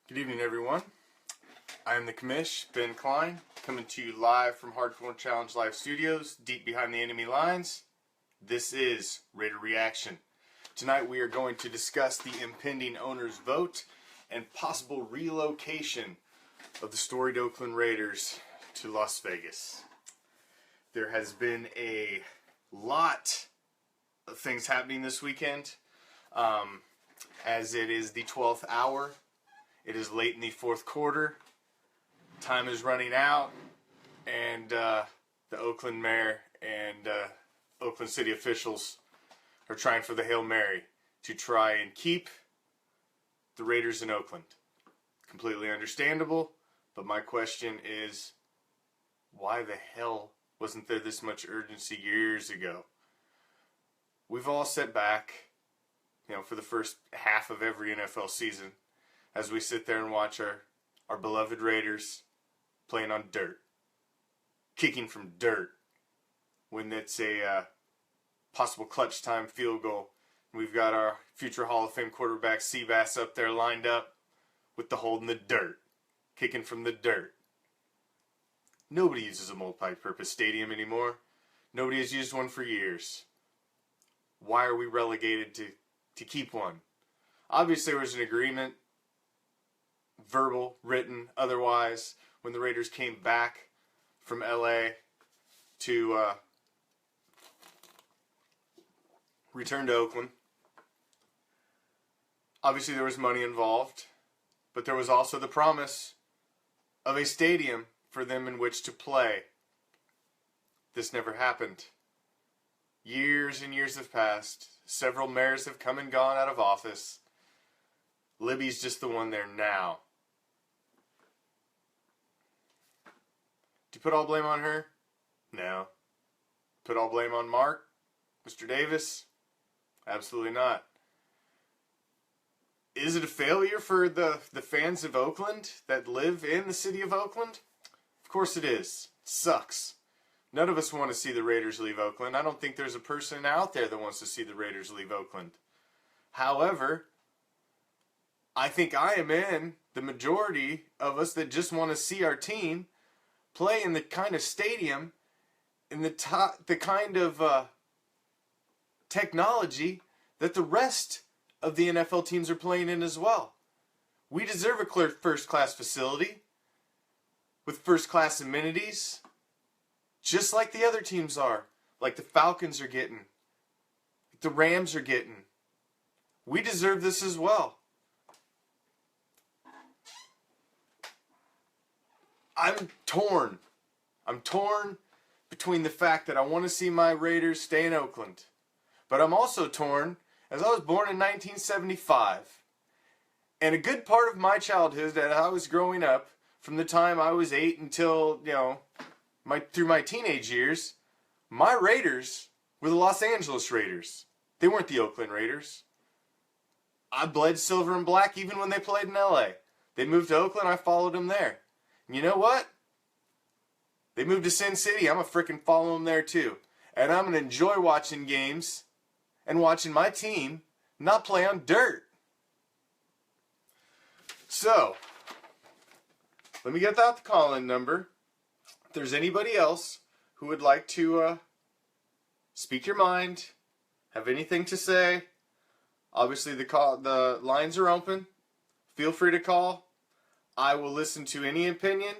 Good evening, everyone. I am the commish, Ben Klein, coming to you live from Hardcore Challenge Live Studios, deep behind the enemy lines. This is Raider Reaction. Tonight we are going to discuss the impending owner's vote and possible relocation of the storied Oakland Raiders to Las Vegas. There has been a lot of things happening this weekend, as it is the 12th hour. It is late in the fourth quarter. Time is running out, and the Oakland mayor and Oakland city officials are trying for the Hail Mary to try and keep the Raiders in Oakland. Completely understandable, but my question is, why the hell wasn't there this much urgency years ago? We've all sat back, for the first half of every NFL season, as we sit there and watch our beloved Raiders playing on dirt, kicking from dirt, when it's a possible clutch time field goal. We've got our future Hall of Fame quarterback Seabass up there lined up with the hold in the dirt, kicking from the dirt. Nobody uses a multi-purpose stadium anymore. Nobody has used one for years. Why are we relegated to keep one? Obviously there was an agreement, verbal, written, otherwise, when the Raiders came back from LA to return to Oakland. Obviously there was money involved, but there was also the promise of a stadium for them in which to play. This never happened. Years and years have passed. Several mayors have come and gone out of office. Libby's just the one there now. Do you put all blame on her? No. Put all blame on Mark? Mr. Davis? Absolutely not. Is it a failure for the fans of Oakland that live in the city of Oakland? Of course it is. It sucks. None of us want to see the Raiders leave Oakland. I don't think there's a person out there that wants to see the Raiders leave Oakland. However, I think I am in the majority of us that just want to see our team play in the kind of stadium, in the kind of technology that the rest of the NFL teams are playing in as well. We deserve a first-class facility with first-class amenities, just like the other teams are, like the Falcons are getting, like the Rams are getting. We deserve this as well. I'm torn. I'm torn between the fact that I want to see my Raiders stay in Oakland. But I'm also torn, as I was born in 1975. And a good part of my childhood, as I was growing up, from the time I was 8 until, through my teenage years, my Raiders were the Los Angeles Raiders. They weren't the Oakland Raiders. I bled silver and black even when they played in LA. They moved to Oakland, I followed them there. You know what? They moved to Sin City. I'm going to frickin' follow them there too. And I'm going to enjoy watching games and watching my team not play on dirt. So, let me get out the call-in number. If there's anybody else who would like to speak your mind, have anything to say, obviously the lines are open. Feel free to call. I will listen to any opinion,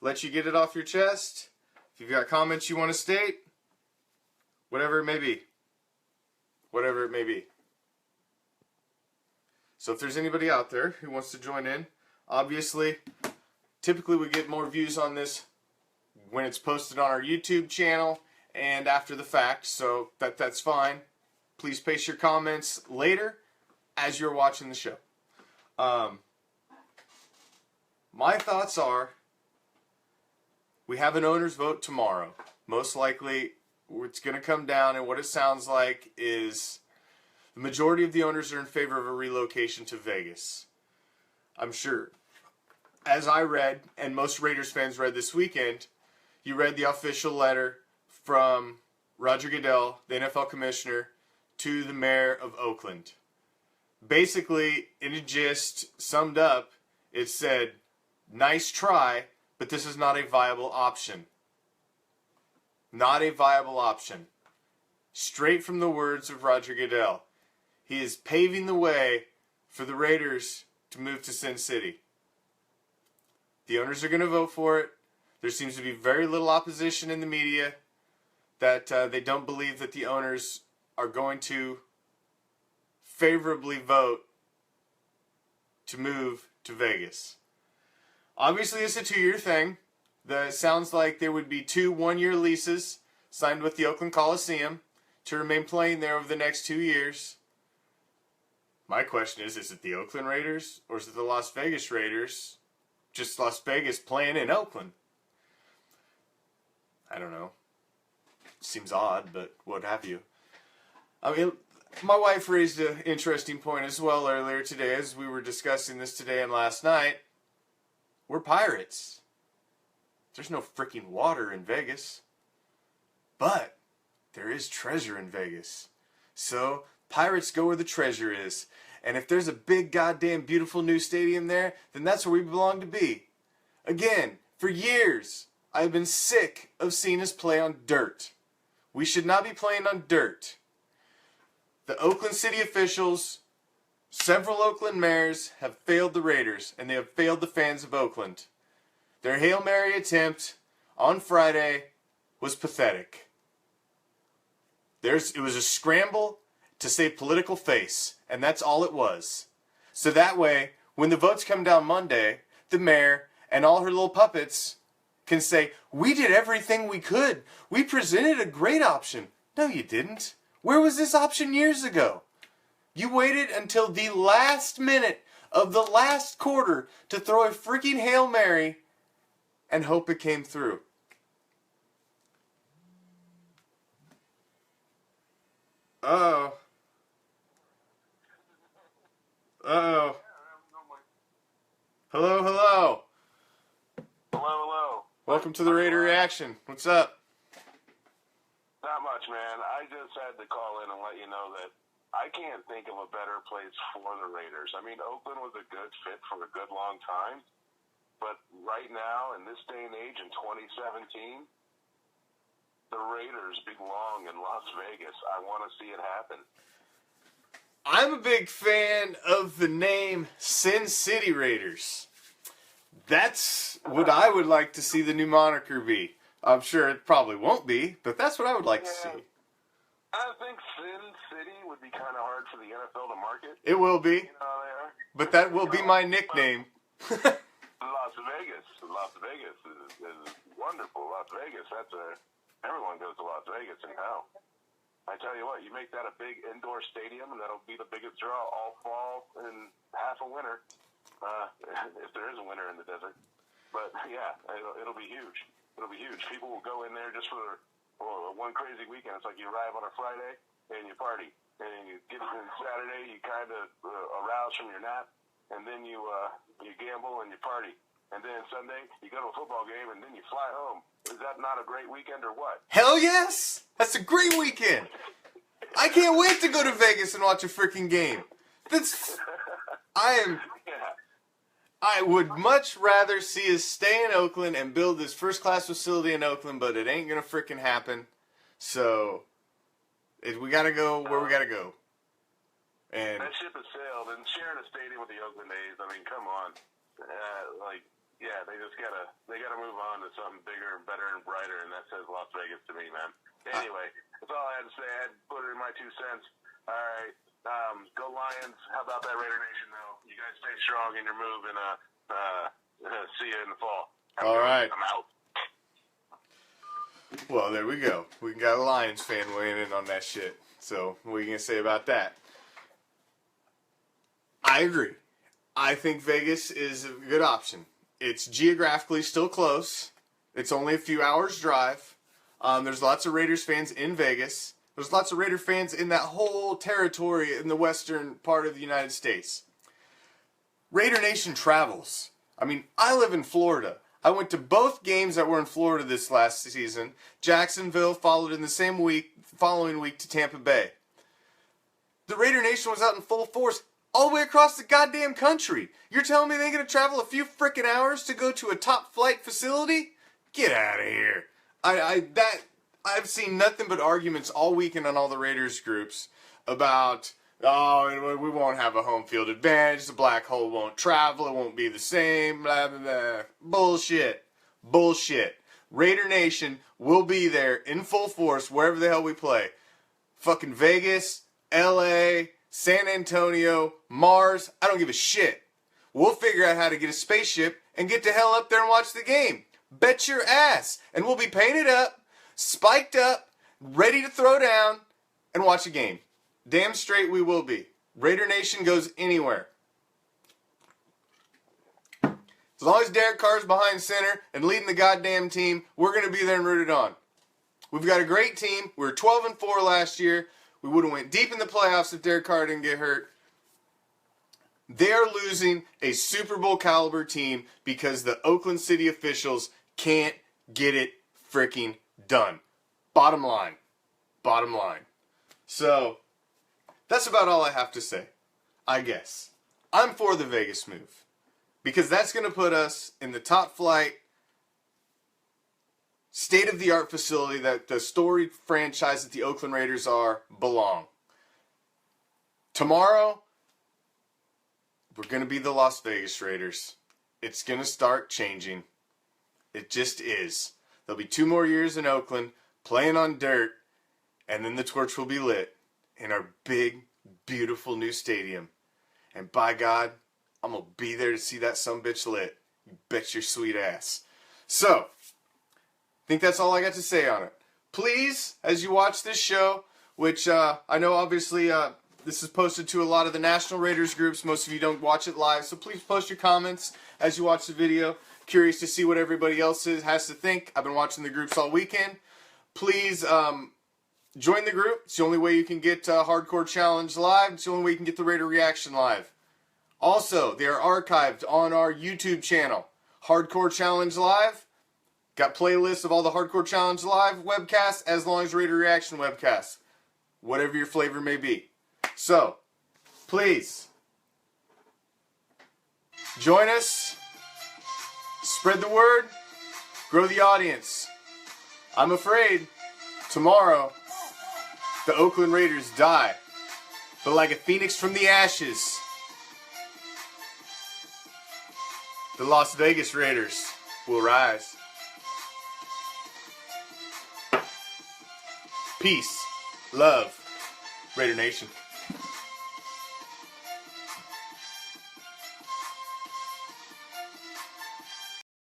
let you get it off your chest. If you've got comments you want to state, whatever it may be. Whatever it may be. So if there's anybody out there who wants to join in, obviously, typically we get more views on this when it's posted on our YouTube channel and after the fact, so that's fine. Please paste your comments later as you're watching the show. My thoughts are, we have an owner's vote tomorrow. Most likely, it's going to come down, and what it sounds like is the majority of the owners are in favor of a relocation to Vegas. I'm sure. As I read, and most Raiders fans read this weekend, you read the official letter from Roger Goodell, the NFL commissioner, to the mayor of Oakland. Basically, in a gist, summed up, it said, "Nice try, but this is not a viable option." Not a viable option. Straight from the words of Roger Goodell. He is paving the way for the Raiders to move to Sin City. The owners are going to vote for it. There seems to be very little opposition in the media that they don't believe that the owners are going to favorably vote to move to Vegas. Obviously, it's a 2-year thing. It sounds like there would be 2 one-year leases signed with the Oakland Coliseum to remain playing there over the next 2 years. My question is it the Oakland Raiders or is it the Las Vegas Raiders? Just Las Vegas playing in Oakland. I don't know. Seems odd, but what have you. I mean, my wife raised an interesting point as well earlier today as we were discussing this today and last night. We're pirates. There's no freaking water in Vegas. But there is treasure in Vegas. So, pirates go where the treasure is. And if there's a big goddamn beautiful new stadium there, then that's where we belong to be. Again, for years, I've been sick of seeing us play on dirt. We should not be playing on dirt. The Oakland City officials, several Oakland mayors have failed the Raiders, and they have failed the fans of Oakland. Their Hail Mary attempt on Friday was pathetic. It was a scramble to save political face, and that's all it was. So that way, when the votes come down Monday, the mayor and all her little puppets can say, "We did everything we could. We presented a great option." No, you didn't. Where was this option years ago? You waited until the last minute of the last quarter to throw a freaking Hail Mary and hope it came through. Uh-oh. Uh-oh. Hello, hello. Hello, hello. Welcome to the Raider Reaction. What's up? Not much, man. I just had to call in and let you know that I can't think of a better place for the Raiders. I mean, Oakland was a good fit for a good long time, but right now, in this day and age, in 2017, the Raiders belong in Las Vegas. I want to see it happen. I'm a big fan of the name Sin City Raiders. That's what I would like to see the new moniker be. I'm sure it probably won't be, but that's what I would like to see. I think Sin City would be kind of hard for the NFL to market. It will be, You know, there. but that will be my nickname. Las Vegas. Las Vegas is wonderful. Las Vegas, everyone goes to Las Vegas and how. I tell you what, you make that a big indoor stadium, and that'll be the biggest draw all fall and half a winter, if there is a winter in the desert. But yeah, it'll be huge. It'll be huge. People will go in there just for one crazy weekend. It's like you arrive on a Friday and you party, and you get in Saturday, you kind of arouse from your nap, and then you gamble and you party. And then Sunday, you go to a football game, and then you fly home. Is that not a great weekend or what? Hell yes! That's a great weekend! I can't wait to go to Vegas and watch a freaking game. I would much rather see us stay in Oakland and build this first-class facility in Oakland, but it ain't gonna freaking happen. So, we gotta go where we gotta go. And that ship has sailed, and sharing a stadium with the Oakland A's, I mean, come on. Yeah, they gotta move on to something bigger and better and brighter, and that says Las Vegas to me, man. Anyway, that's all I had to say. I had to put it in my 2 cents. All right, go Lions. How about that, Raider Nation, though? You guys stay strong in your move, and see you in the fall. All right. I'm out. Well, there we go. We got a Lions fan weighing in on that shit. So, what are you gonna say about that? I agree. I think Vegas is a good option. It's geographically still close. It's only a few hours drive. There's lots of Raiders fans in Vegas. There's lots of Raider fans in that whole territory in the western part of the United States. Raider Nation travels. I mean, I live in Florida. I went to both games that were in Florida this last season. Jacksonville followed in the following week to Tampa Bay. The Raider Nation was out in full force all the way across the goddamn country. You're telling me they're going to travel a few frickin' hours to go to a top flight facility? Get out of here. I've seen nothing but arguments all weekend on all the Raiders groups about, oh, we won't have a home field advantage, the black hole won't travel, it won't be the same, blah, blah, blah. Bullshit. Bullshit. Raider Nation will be there in full force wherever the hell we play. Fucking Vegas, LA, San Antonio, Mars, I don't give a shit. We'll figure out how to get a spaceship and get the hell up there and watch the game. Bet your ass. And we'll be painted up, spiked up, ready to throw down, and watch a game. Damn straight we will be. Raider Nation goes anywhere. As long as Derek Carr's behind center and leading the goddamn team, we're going to be there and rooted on. We've got a great team. We were 12-4 last year. We would have went deep in the playoffs if Derek Carr didn't get hurt. They are losing a Super Bowl caliber team because the Oakland City officials can't get it freaking done. Bottom line. Bottom line. So, that's about all I have to say, I guess. I'm for the Vegas move. Because that's going to put us in the top flight, state-of-the-art facility that the storied franchise that the Oakland Raiders are belong. Tomorrow, we're going to be the Las Vegas Raiders. It's going to start changing. It just is. There'll be 2 more years in Oakland, playing on dirt, and then the torch will be lit in our big, beautiful new stadium. And by God, I'm going to be there to see that sumbitch lit. You bet your sweet ass. So, I think that's all I got to say on it. Please, as you watch this show, which I know obviously this is posted to a lot of the National Raiders groups. Most of you don't watch it live, so please post your comments as you watch the video. Curious to see what everybody else has to think. I've been watching the groups all weekend. Please join the group. It's the only way you can get Hardcore Challenge live. It's the only way you can get the Raider Reaction live. Also, they are archived on our YouTube channel, Hardcore Challenge Live. Got playlists of all the Hardcore Challenge Live webcasts as long as Raider Reaction webcasts. Whatever your flavor may be. So, please, join us. Spread the word. Grow the audience. I'm afraid tomorrow the Oakland Raiders die. But like a phoenix from the ashes, the Las Vegas Raiders will rise. Peace, love, Raider Nation.